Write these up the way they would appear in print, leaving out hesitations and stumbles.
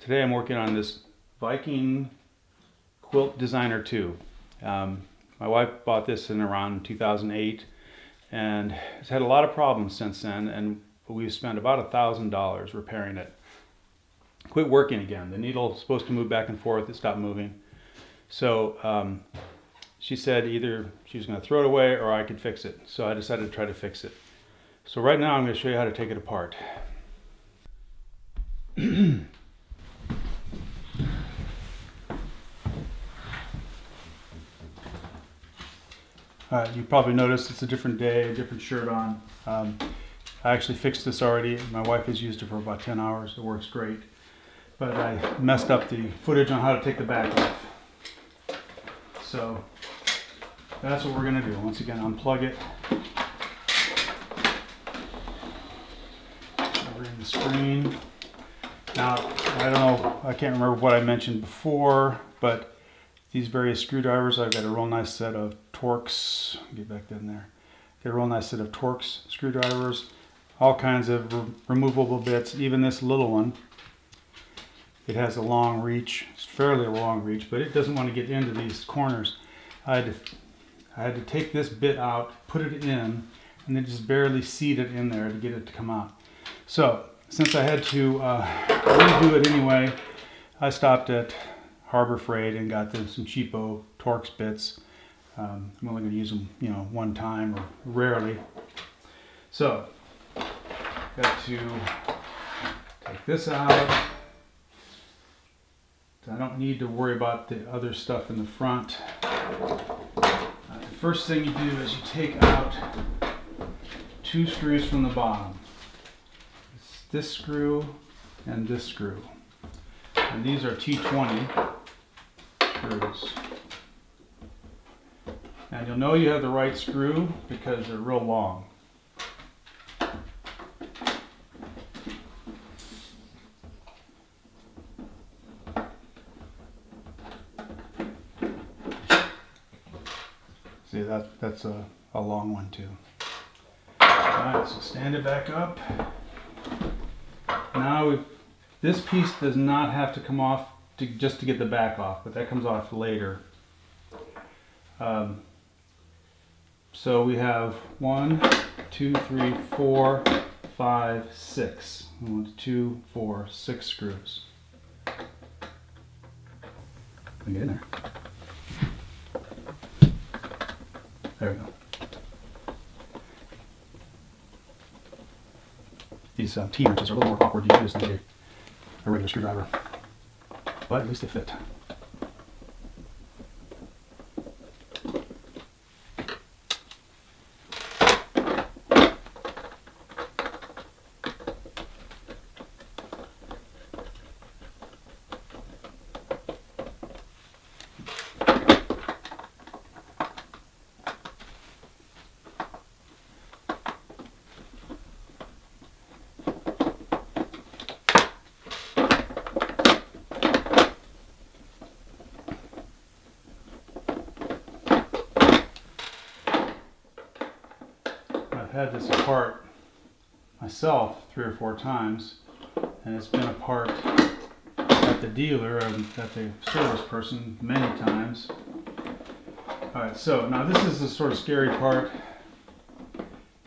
Today I'm working on this Viking Quilt Designer II. My wife bought this in around 2008 and it's had a lot of problems since then, and we've spent about $1,000 repairing it. Quit working again. The needle's supposed to move back and forth, it stopped moving. So she said either she was going to throw it away or I could fix it. So I decided to try to fix it. So right now I'm going to show you how to take it apart. You probably noticed it's a different day, a different shirt on. I actually fixed this already. My wife has used it for about 10 hours. It works great. But I messed up the footage on how to take the back off. So that's what we're going to do. Once again, unplug it. Over in the screen. Now, I don't know, I can't remember what I mentioned before, but these various screwdrivers, I've got a real nice set of Torx, get back in there, got a real nice set of Torx screwdrivers, all kinds of removable bits, even this little one. It has a long reach, it's fairly long reach, but it doesn't want to get into these corners. I had to take this bit out, put it in, and then just barely seat it in there to get it to come out. So, since I had to redo it anyway, I stopped at Harbor Freight and got them some cheapo Torx bits. I'm only going to use them, one time or rarely. So, got to take this out. I don't need to worry about the other stuff in the front. The first thing you do is you take out 2 screws from the bottom. It's this screw and this screw. And these are T20 screws. And you'll know you have the right screw because they're real long. See, that's a long one too. Alright, so stand it back up. Now this piece does not have to come off just to get the back off, but that comes off later. So we have 1, 2, 3, 4, 5, 6. 1, 2, 4, 6 screws. Let me get in there. There we go. These T-wrenches are a little more awkward to use than a regular screwdriver, but at least they fit. I've had this apart myself 3 or 4 times, and it's been apart at the dealer and at the service person many times. Alright, so now this is the sort of scary part.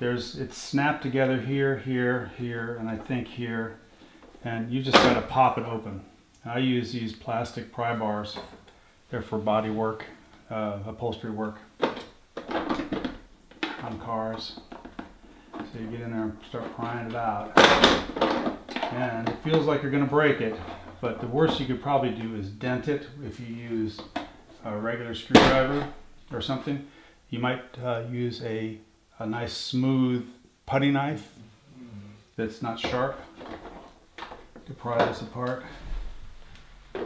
It's snapped together here, here, here, and I think here, and you just got to pop it open. I use these plastic pry bars. They're for body work, upholstery work on cars. So you get in there and start prying it out. And it feels like you're going to break it, but the worst you could probably do is dent it if you use a regular screwdriver or something. You might use a nice smooth putty knife that's not sharp to pry this apart. So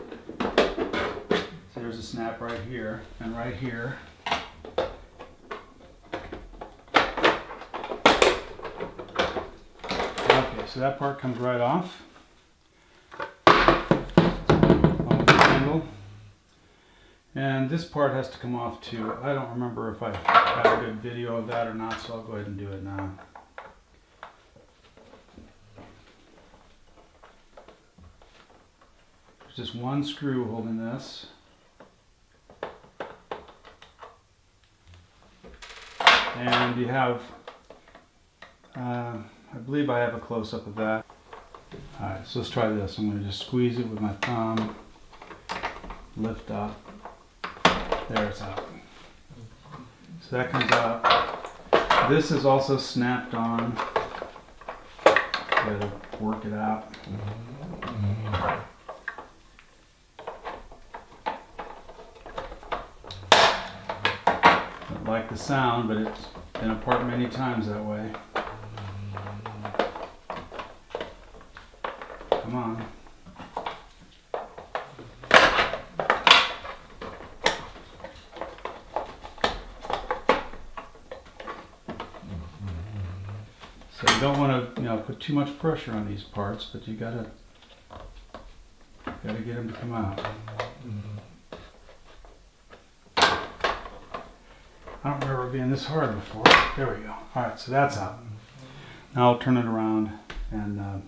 there's a snap right here and right here. Okay, so that part comes right off. On the handle. And this part has to come off too. I don't remember if I had a good video of that or not, so I'll go ahead and do it now. There's just one screw holding this. And you have, I believe I have a close-up of that. Alright, so let's try this. I'm going to just squeeze it with my thumb, lift up. There, it's out. So that comes out. This is also snapped on. Gotta work it out. Don't like the sound, but it's been apart many times that way. Come on. So you don't want to, put too much pressure on these parts, but you gotta get them to come out. I don't remember it being this hard before. There we go. All right, so that's out. Now I'll turn it around and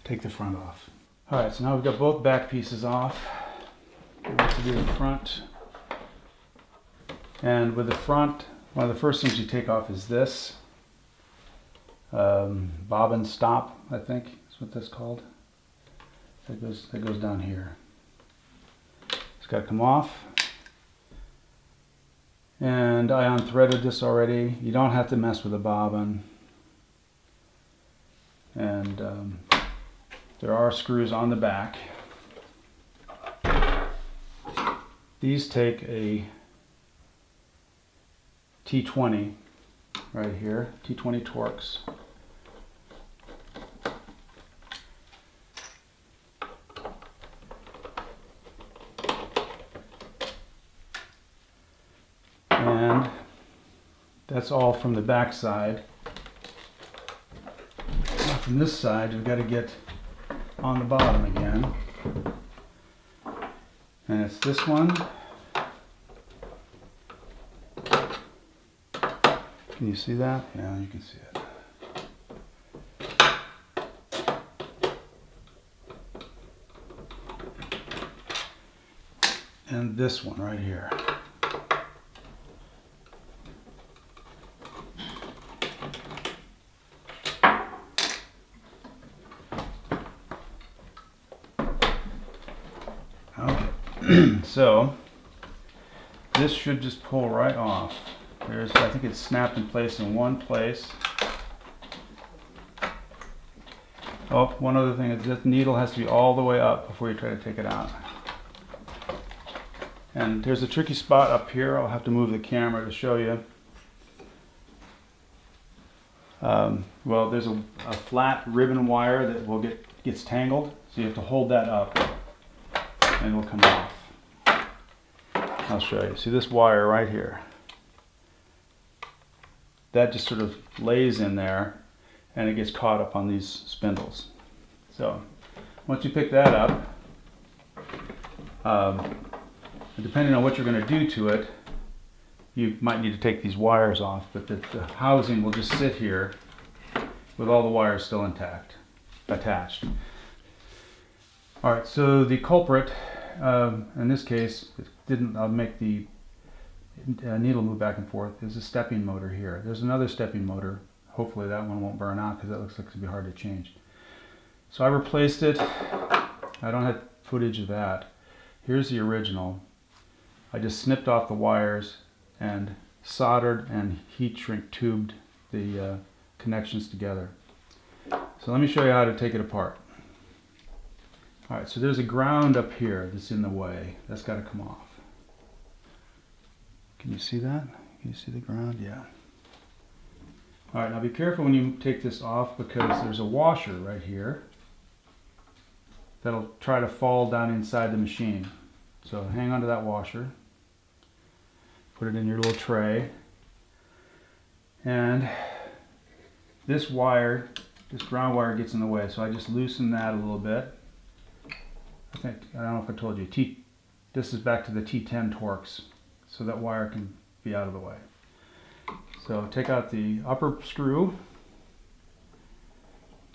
take the front off. All right, so now we've got both back pieces off. We have to do the front. And with the front, one of the first things you take off is this. Bobbin Stop, I think is what that's called. That goes down here. It's got to come off. And I unthreaded this already. You don't have to mess with the bobbin. And there are screws on the back. These take a T20 right here, T20 Torx. And that's all from the back side. Now from this side, we've got to get on the bottom again. And it's this one. Can you see that? Yeah, you can see it. And this one right here. Okay. So this should just pull right off. I think it's snapped in place in one place. Oh, one other thing is this needle has to be all the way up before you try to take it out. And there's a tricky spot up here. I'll have to move the camera to show you. Well, there's a flat ribbon wire that gets tangled, so you have to hold that up and it'll come off. I'll show you. See this wire right here? That just sort of lays in there and it gets caught up on these spindles. So once you pick that up, depending on what you're going to do to it, you might need to take these wires off, but the housing will just sit here with all the wires still intact, attached. All right, so the culprit, in this case, it didn't make the needle move back and forth. There's a stepping motor here. There's another stepping motor. Hopefully that one won't burn out because that looks like it's going to be hard to change. So I replaced it. I don't have footage of that. Here's the original. I just snipped off the wires and soldered and heat shrink tubed the connections together. So let me show you how to take it apart. All right, so there's a ground up here that's in the way. That's got to come off. Can you see that? Can you see the ground? Yeah. All right, now be careful when you take this off because there's a washer right here that'll try to fall down inside the machine. So hang on to that washer. Put it in your little tray. And this wire, this ground wire gets in the way, so I just loosen that a little bit. I don't know if I told you, this is back to the T10 Torx, so that wire can be out of the way. So take out the upper screw,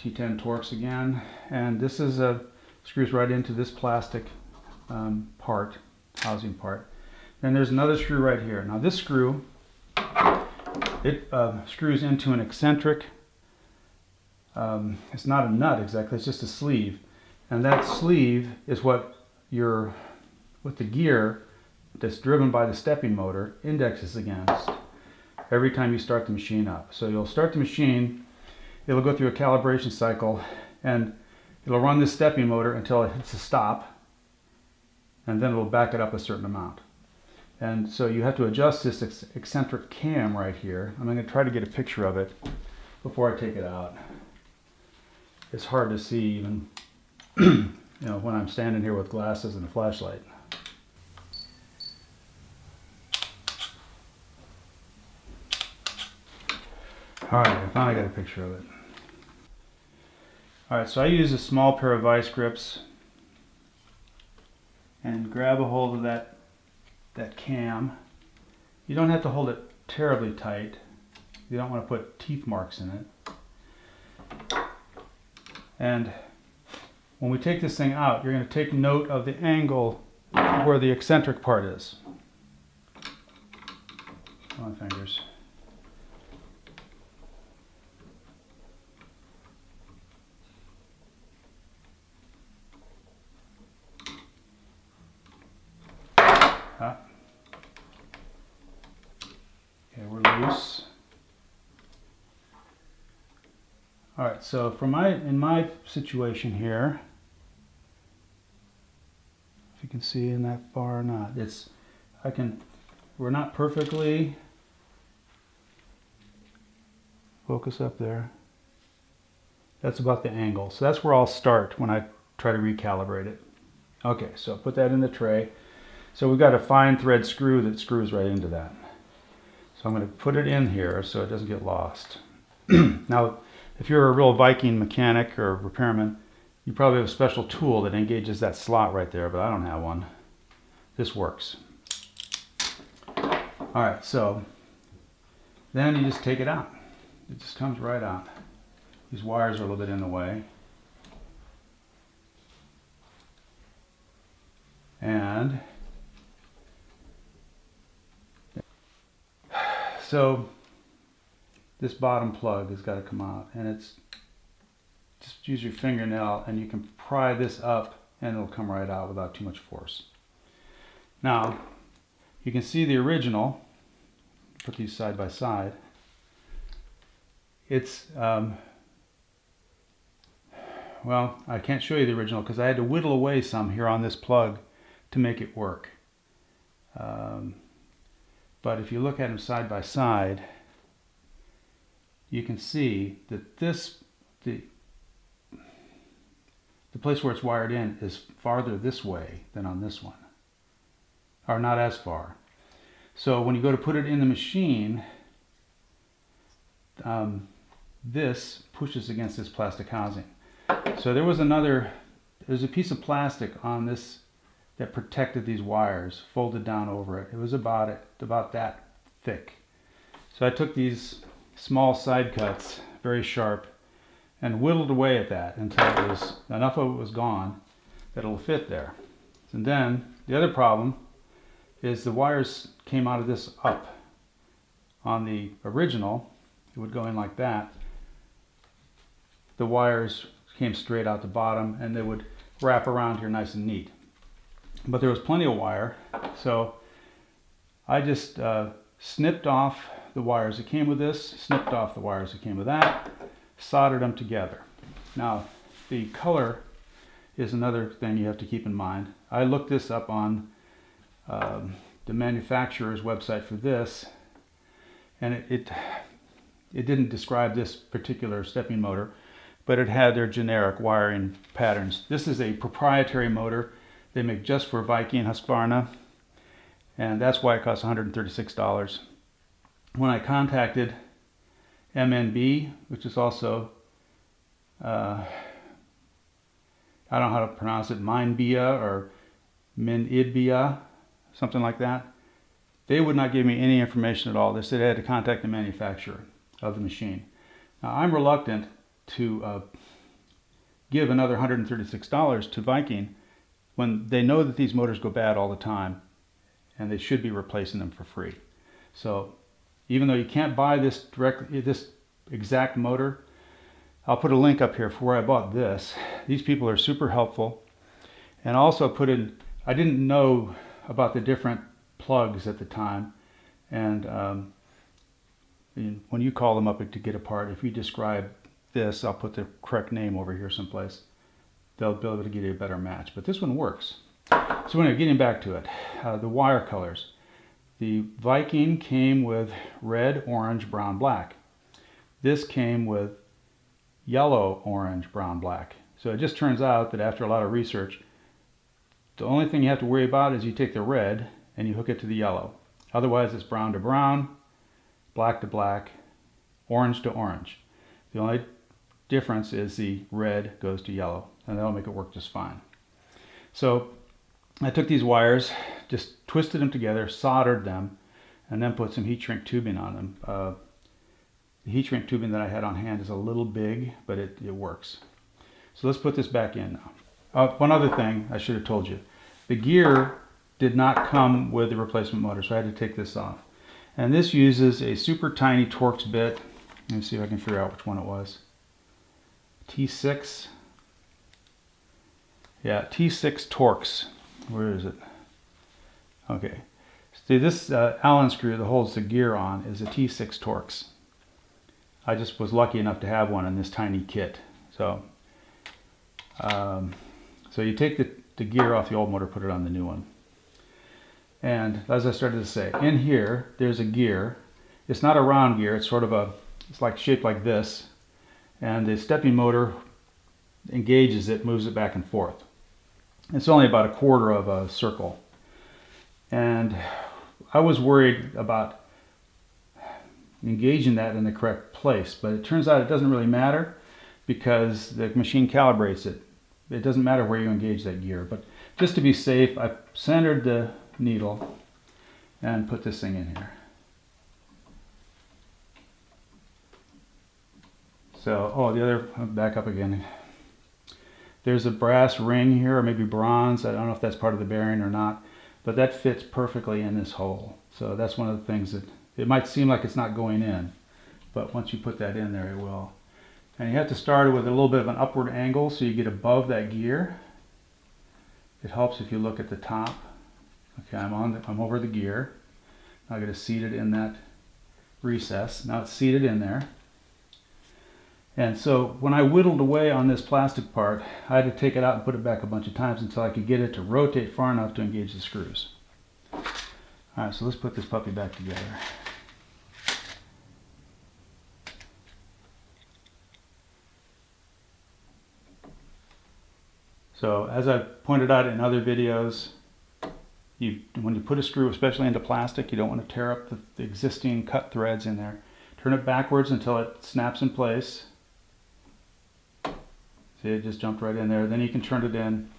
T10 Torx again, and this is a Screws right into this plastic housing part. Then there's another screw right here. Now this screw, it screws into an eccentric. It's not a nut exactly, it's just a sleeve. And that sleeve is what the gear that's driven by the stepping motor indexes against every time you start the machine up. So you'll start the machine, it'll go through a calibration cycle, and it'll run this stepping motor until it hits a stop, and then it'll back it up a certain amount. And so you have to adjust this eccentric cam right here. I'm going to try to get a picture of it before I take it out. It's hard to see even when I'm standing here with glasses and a flashlight. Alright, I finally got a picture of it. Alright, so I use a small pair of vice grips and grab a hold of that cam. You don't have to hold it terribly tight. You don't want to put teeth marks in it. And when we take this thing out, you're going to take note of the angle where the eccentric part is. On my fingers. Okay, we're loose. All right, so in my situation here, if you can see in that far or not, we're not perfectly focus up there. That's about the angle. So that's where I'll start when I try to recalibrate it. Okay, so put that in the tray. So we've got a fine thread screw that screws right into that. So I'm going to put it in here so it doesn't get lost. Now, if you're a real Viking mechanic or repairman, you probably have a special tool that engages that slot right there, but I don't have one. This works. All right, so then you just take it out. It just comes right out. These wires are a little bit in the way. And so this bottom plug has got to come out, and it's just use your fingernail and you can pry this up and it'll come right out without too much force. Now you can see the original. Put these side by side. It's well, I can't show you the original because I had to whittle away some here on this plug to make it work. But if you look at them side by side, you can see that the place where it's wired in is farther this way than on this one, or not as far. So when you go to put it in the machine, this pushes against this plastic housing. So there's a piece of plastic on this that protected these wires, folded down over it. It was about that thick. So I took these small side cuts, very sharp, and whittled away at that until enough of it was gone that it'll fit there. And then the other problem is the wires came out of this up. On the original, it would go in like that. The wires came straight out the bottom and they would wrap around here nice and neat. But there was plenty of wire, so I just snipped off the wires that came with this, snipped off the wires that came with that, soldered them together. Now, the color is another thing you have to keep in mind. I looked this up on the manufacturer's website for this, and it didn't describe this particular stepping motor, but it had their generic wiring patterns. This is a proprietary motor they make just for Viking Husqvarna, and that's why it costs $136. When I contacted MNB, which is also, I don't know how to pronounce it, Minbia or Minidbia, something like that, they would not give me any information at all. They said I had to contact the manufacturer of the machine. Now, I'm reluctant to give another $136 to Viking when they know that these motors go bad all the time and they should be replacing them for free. So even though you can't buy this exact motor, I'll put a link up here for where I bought this. These people are super helpful. And also put in, I didn't know about the different plugs at the time. And when you call them up to get a part, if you describe this, I'll put the correct name over here someplace. They'll be able to get you a better match. But this one works. So anyway, getting back to it, the wire colors. The Viking came with red, orange, brown, black. This came with yellow, orange, brown, black. So it just turns out that after a lot of research, the only thing you have to worry about is you take the red and you hook it to the yellow. Otherwise it's brown to brown, black to black, orange to orange. The only difference is the red goes to yellow, and that'll make it work just fine. So I took these wires, just twisted them together, soldered them, and then put some heat shrink tubing on them. The heat shrink tubing that I had on hand is a little big, but it works. So let's put this back in now. One other thing I should have told you. The gear did not come with the replacement motor, so I had to take this off. And this uses a super tiny Torx bit. Let me see if I can figure out which one it was. T6. Yeah, T6 Torx. Where is it? Okay. See, this Allen screw that holds the gear on is a T6 Torx. I just was lucky enough to have one in this tiny kit. So, so you take the gear off the old motor, put it on the new one. And as I started to say, in here, there's a gear. It's not a round gear. It's sort of it's like shaped like this. And the stepping motor engages it, moves it back and forth. It's only about a quarter of a circle. And I was worried about engaging that in the correct place, but it turns out it doesn't really matter because the machine calibrates it. It doesn't matter where you engage that gear, but just to be safe, I centered the needle and put this thing in here. So, oh, the other, back up again. There's a brass ring here, or maybe bronze. I don't know if that's part of the bearing or not, but that fits perfectly in this hole. So that's one of the things that, it might seem like it's not going in, but once you put that in there, it will. And you have to start with a little bit of an upward angle so you get above that gear. It helps if you look at the top. Okay, I'm over the gear. I'm going to seat it in that recess. Now it's seated in there. And so when I whittled away on this plastic part, I had to take it out and put it back a bunch of times until I could get it to rotate far enough to engage the screws. Alright, so let's put this puppy back together. So as I've pointed out in other videos, when you put a screw, especially into plastic, you don't want to tear up the existing cut threads in there. Turn it backwards until it snaps in place. See, it just jumped right in there. Then you can turn it in.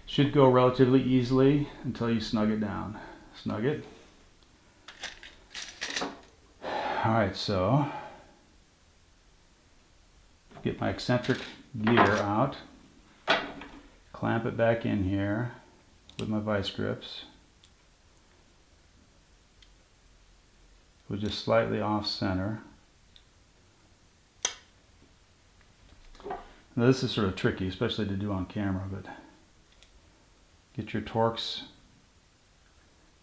Should go relatively easily until you snug it down. Snug it. Alright, so get my eccentric gear out. Clamp it back in here with my vice grips. We're just slightly off center. Now this is sort of tricky, especially to do on camera, but get your Torx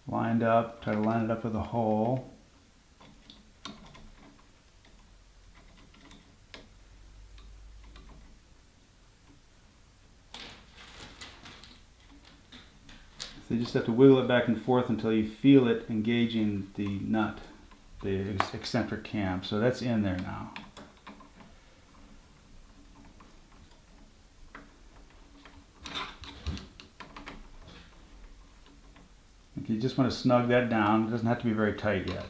lined up, try to line it up with a hole. So you just have to wiggle it back and forth until you feel it engaging the nut, the eccentric cam. So that's in there now. You just want to snug that down. It doesn't have to be very tight yet.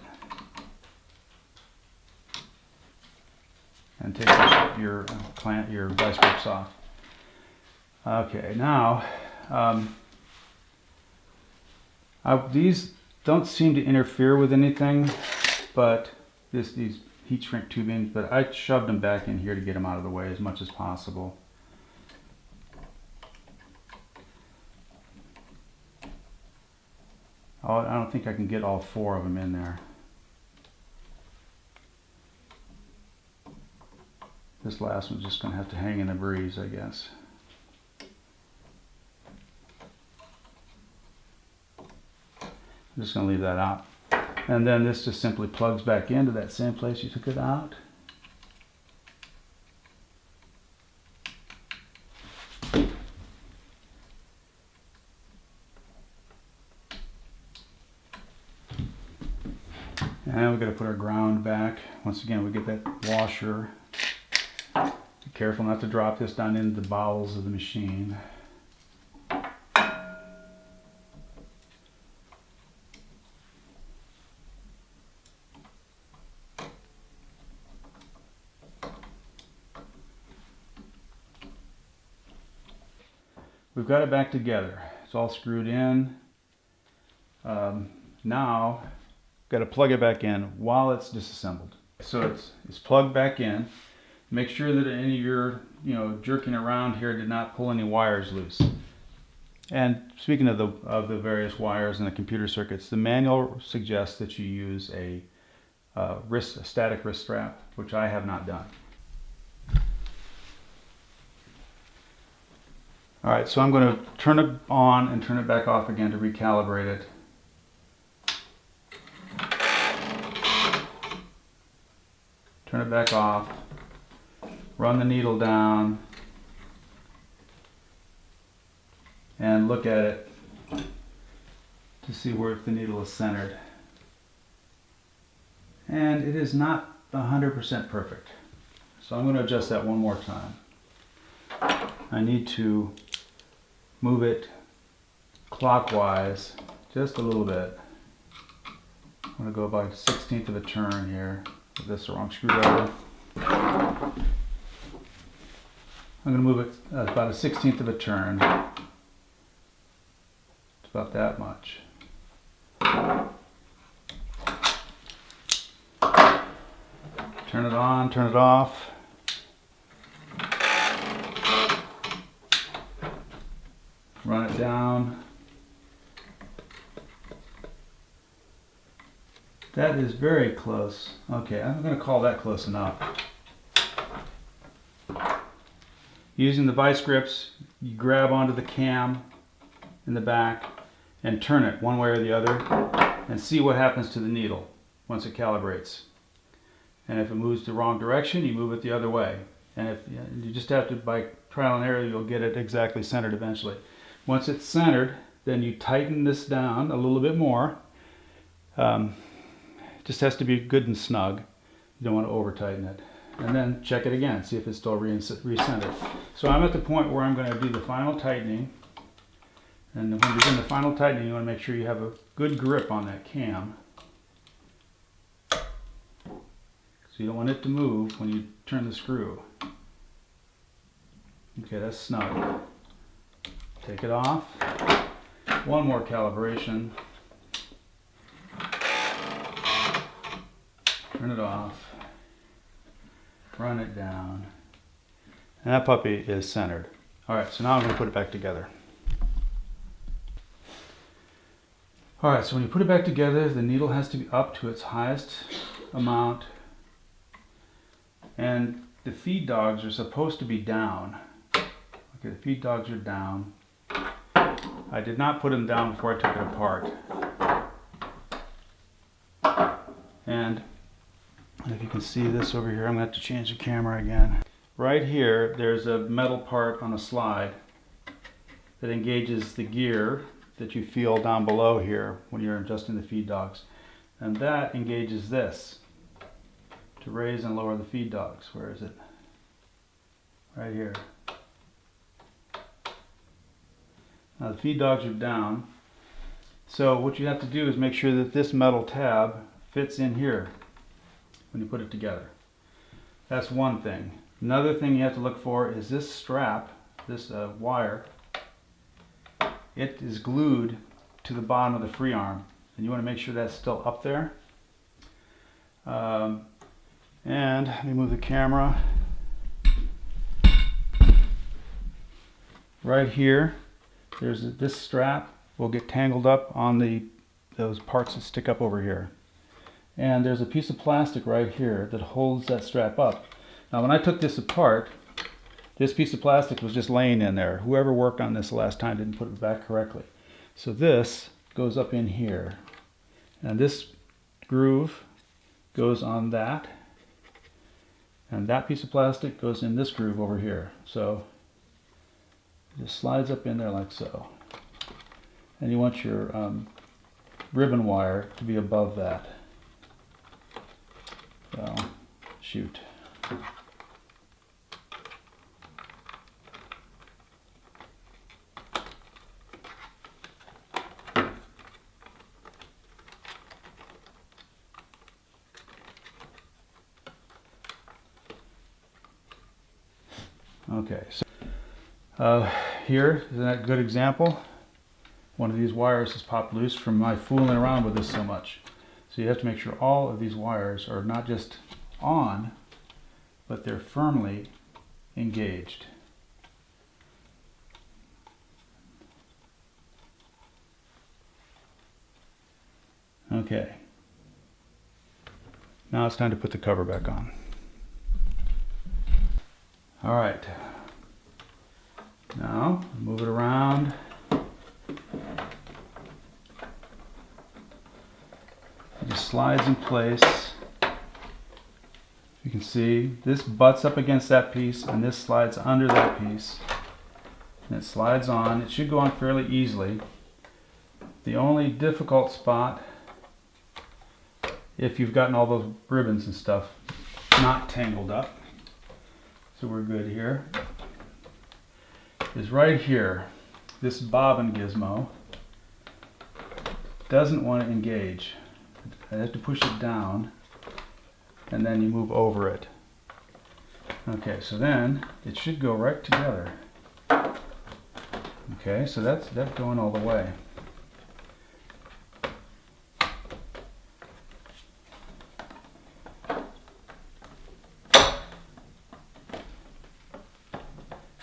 And take your vice grips off. Okay, now these don't seem to interfere with anything, but these heat shrink tubing. But I shoved them back in here to get them out of the way as much as possible. I don't think I can get all 4 of them in there. This last one's just going to have to hang in the breeze, I guess. I'm just going to leave that out. And then this just simply plugs back into that same place you took it out. And we're going to put our ground back. Once again, we get that washer. Be careful not to drop this down into the bowels of the machine. We've got it back together. It's all screwed in. Now, got to plug it back in while it's disassembled. So it's plugged back in. Make sure that any of your jerking around here did not pull any wires loose. And speaking of the various wires and the computer circuits, the manual suggests that you use a static wrist strap, which I have not done. All right, so I'm going to turn it on and turn it back off again to recalibrate it. Turn it back off, run the needle down, and look at it to see where the needle is centered. And it is not 100% perfect. So I'm going to adjust that one more time. I need to move it clockwise just a little bit. I'm going to go about 1/16 of a turn here. This is the wrong screwdriver. I'm going to move it about 1/16 of a turn. It's about that much. Turn it on, turn it off. Run it down. That is very close. Okay, I'm going to call that close enough. Using the vice grips, you grab onto the cam in the back and turn it one way or the other and see what happens to the needle once it calibrates. And if it moves the wrong direction, you move it the other way. And if you just have to, by trial and error, you'll get it exactly centered eventually. Once it's centered, then you tighten this down a little bit more. Just has to be good and snug. You don't want to over tighten it. And then check it again, see if it's still recentered. So I'm at the point where I'm going to do the final tightening. And when you're doing the final tightening, you want to make sure you have a good grip on that cam. So you don't want it to move when you turn the screw. Okay, that's snug. Take it off. One more calibration. Turn it off. Run it down. And that puppy is centered. Alright, so now I'm going to put it back together. Alright, so when you put it back together, the needle has to be up to its highest amount. And the feed dogs are supposed to be down. Okay, the feed dogs are down. I did not put them down before I took it apart. And if you can see this over here, I'm going to have to change the camera again. Right here, there's a metal part on a slide that engages the gear that you feel down below here when you're adjusting the feed dogs. And that engages this to raise and lower the feed dogs. Where is it? Right here. Now the feed dogs are down. So what you have to do is make sure that this metal tab fits in here when you put it together. That's one thing. Another thing you have to look for is this strap, this wire. It is glued to the bottom of the free arm, and you want to make sure that's still up there. And let me move the camera. Right here, there's this strap will get tangled up on the those parts that stick up over here. And there's a piece of plastic right here that holds that strap up. Now when I took this apart, this piece of plastic was just laying in there. Whoever worked on this last time didn't put it back correctly. So this goes up in here. And this groove goes on that. And that piece of plastic goes in this groove over here. So it just slides up in there like so. And you want your ribbon wire to be above that. So, shoot. Okay, so here is that good example. One of these wires has popped loose from my fooling around with this so much. So you have to make sure all of these wires are not just on, but they're firmly engaged. Okay. Now it's time to put the cover back on. All right. Now move it around. It just slides in place. You can see this butts up against that piece and this slides under that piece. And it slides on. It should go on fairly easily. The only difficult spot, if you've gotten all those ribbons and stuff not tangled up, so we're good here, is right here. This bobbin gizmo doesn't want to engage. I have to push it down and then you move over it. Okay, so then it should go right together. Okay, so that's going all the way.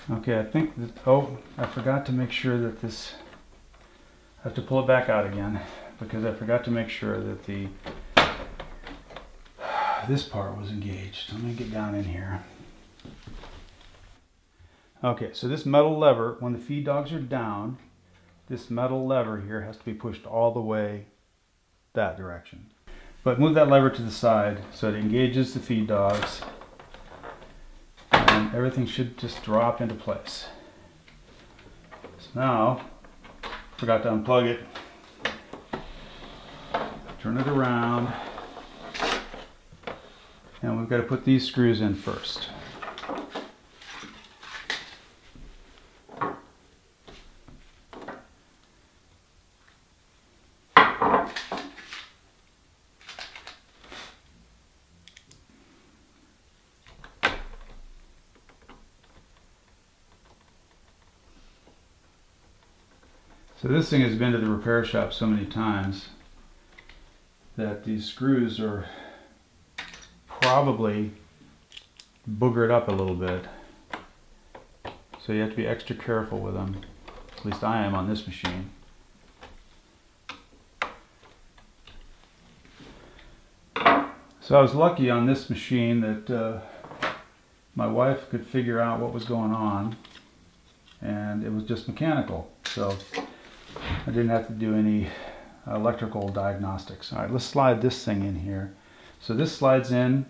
Okay, I think that, oh, I forgot to make sure that this, I have to pull it back out again because I forgot to make sure that this part was engaged. Let me get down in here. Okay, so this metal lever, when the feed dogs are down, this metal lever here has to be pushed all the way that direction. But move that lever to the side so it engages the feed dogs. And everything should just drop into place. So now, forgot to unplug it. Turn it around. And we've got to put these screws in first. So this thing has been to the repair shop so many times that these screws are probably boogered up a little bit. So you have to be extra careful with them. At least I am on this machine. So I was lucky on this machine that my wife could figure out what was going on, and it was just mechanical. So I didn't have to do any electrical diagnostics. All right, let's slide this thing in here. So this slides in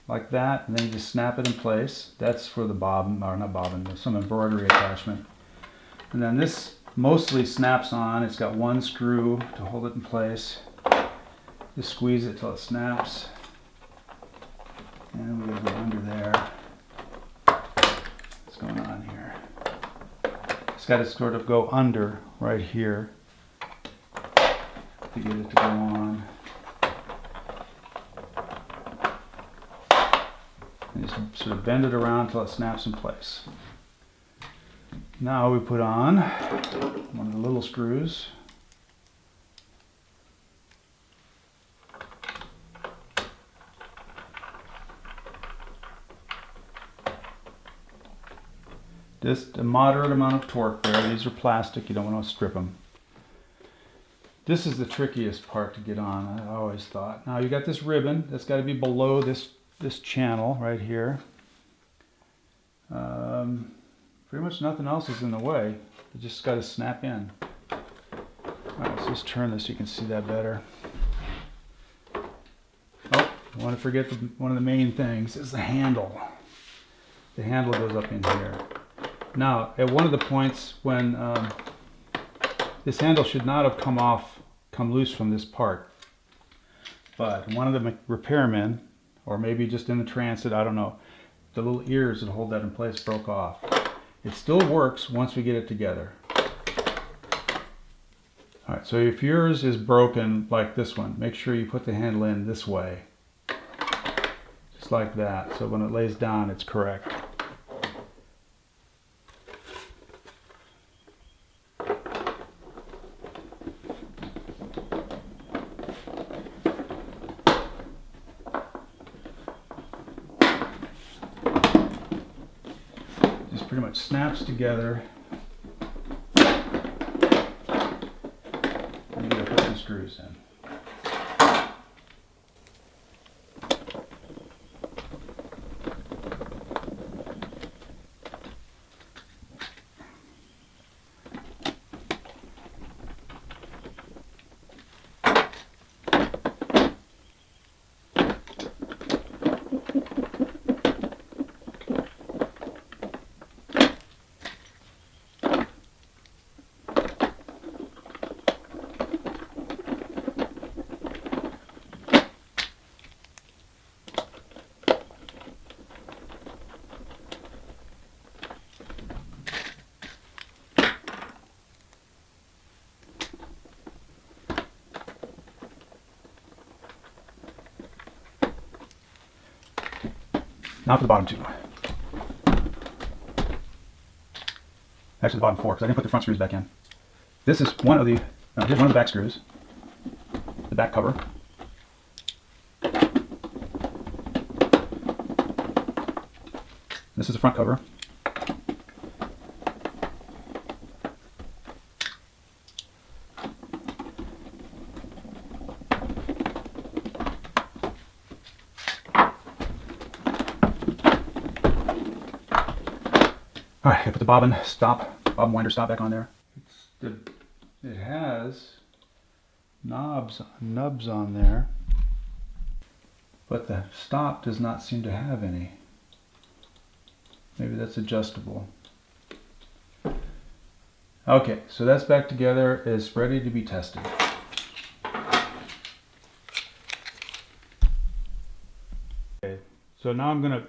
like that, and then you just snap it in place. That's for the bobbin, or not bobbin, some embroidery attachment. And then this mostly snaps on. It's got one screw to hold it in place. Just squeeze it till it snaps. And we're going to go under there. What's going on here? It's got to sort of go under right here to get it to go on. And just sort of bend it around until it snaps in place. Now we put on one of the little screws. Just a moderate amount of torque there. These are plastic, you don't want to strip them. This is the trickiest part to get on, I always thought. Now you got this ribbon that's got to be below this channel right here. Pretty much nothing else is in the way. You just got to snap in. Alright, so let's turn this so you can see that better. Oh, I want to forget one of the main things is the handle. The handle goes up in here. Now, at one of the points when this handle should not have come loose from this part. But one of the repairmen, or maybe just in the transit, I don't know, the little ears that hold that in place broke off. It still works once we get it together. Alright, so if yours is broken like this one, make sure you put the handle in this way. Just like that, so when it lays down it's correct. Pretty much snaps together. I'm going to put some screws in. Now for the bottom two. Actually, the bottom four, because I didn't put the front screws back in. This is one of the, here's one of the back screws. The back cover. This is the front cover. Alright, I put the bobbin winder stop back on there. It has nubs on there, but the stop does not seem to have any. Maybe that's adjustable. Okay, so that's back together. It's ready to be tested. Okay, so now I'm gonna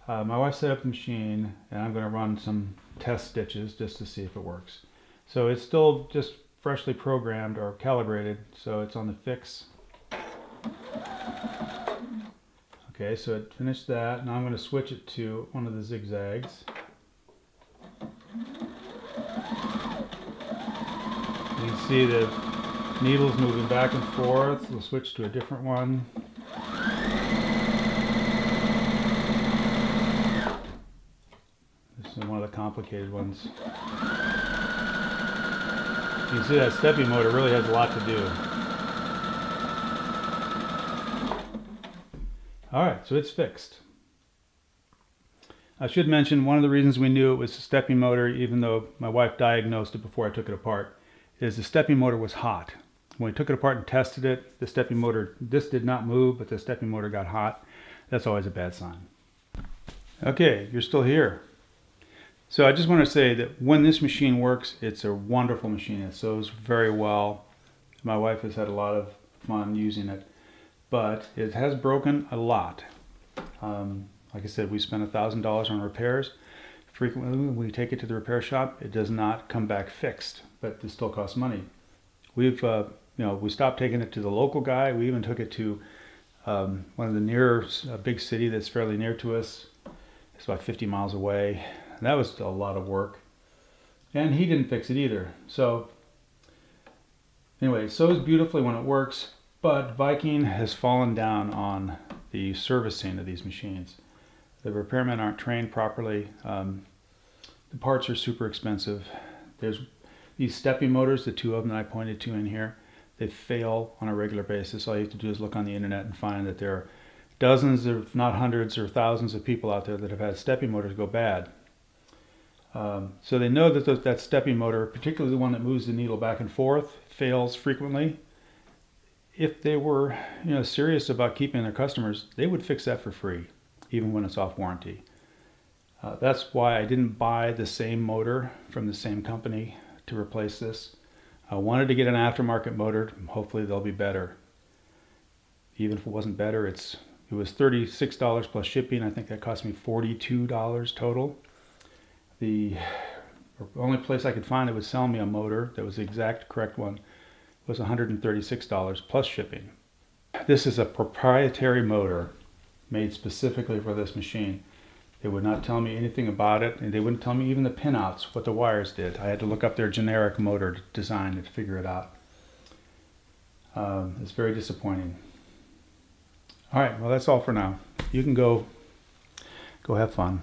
my wife set up the machine and I'm going to run some test stitches just to see if it works. So it's still just freshly programmed or calibrated, so it's on the fix. Okay, so it finished that. Now I'm going to switch it to one of the zigzags. You can see the needles moving back and forth. We'll switch to a different one. One of the complicated ones. You can see that stepping motor really has a lot to do. Alright, so it's fixed. I should mention one of the reasons we knew it was a stepping motor, even though my wife diagnosed it before I took it apart, is the stepping motor was hot. When we took it apart and tested it, the stepping motor, this did not move, but the stepping motor got hot. That's always a bad sign. Okay, you're still here. So I just want to say that when this machine works, it's a wonderful machine. It sews very well. My wife has had a lot of fun using it, but it has broken a lot. Like I said, we spent $1,000 on repairs. Frequently, when we take it to the repair shop, it does not come back fixed, but it still costs money. We've, we stopped taking it to the local guy. We even took it to one of the nearer, a big city that's fairly near to us. It's about 50 miles away. And that was a lot of work. And he didn't fix it either. So anyway, it sews beautifully when it works, but Viking has fallen down on the servicing of these machines. The repairmen aren't trained properly. The parts are super expensive. There's these stepping motors, the two of them that I pointed to in here. They fail on a regular basis. All you have to do is look on the internet and find that there are dozens, if not hundreds or thousands of people out there that have had stepping motors go bad. So they know that that stepping motor, particularly the one that moves the needle back and forth, fails frequently. If they were, serious about keeping their customers, they would fix that for free, even when it's off warranty. That's why I didn't buy the same motor from the same company to replace this. I wanted to get an aftermarket motor. Hopefully they'll be better. Even if it wasn't better, it was $36 plus shipping. I think that cost me $42 total. The only place I could find that would sell me a motor that was the exact correct one was $136 plus shipping. This is a proprietary motor made specifically for this machine. They would not tell me anything about it, and they wouldn't tell me even the pinouts, what the wires did. I had to look up their generic motor design to figure it out. It's very disappointing. All right, well, that's all for now. You can go have fun.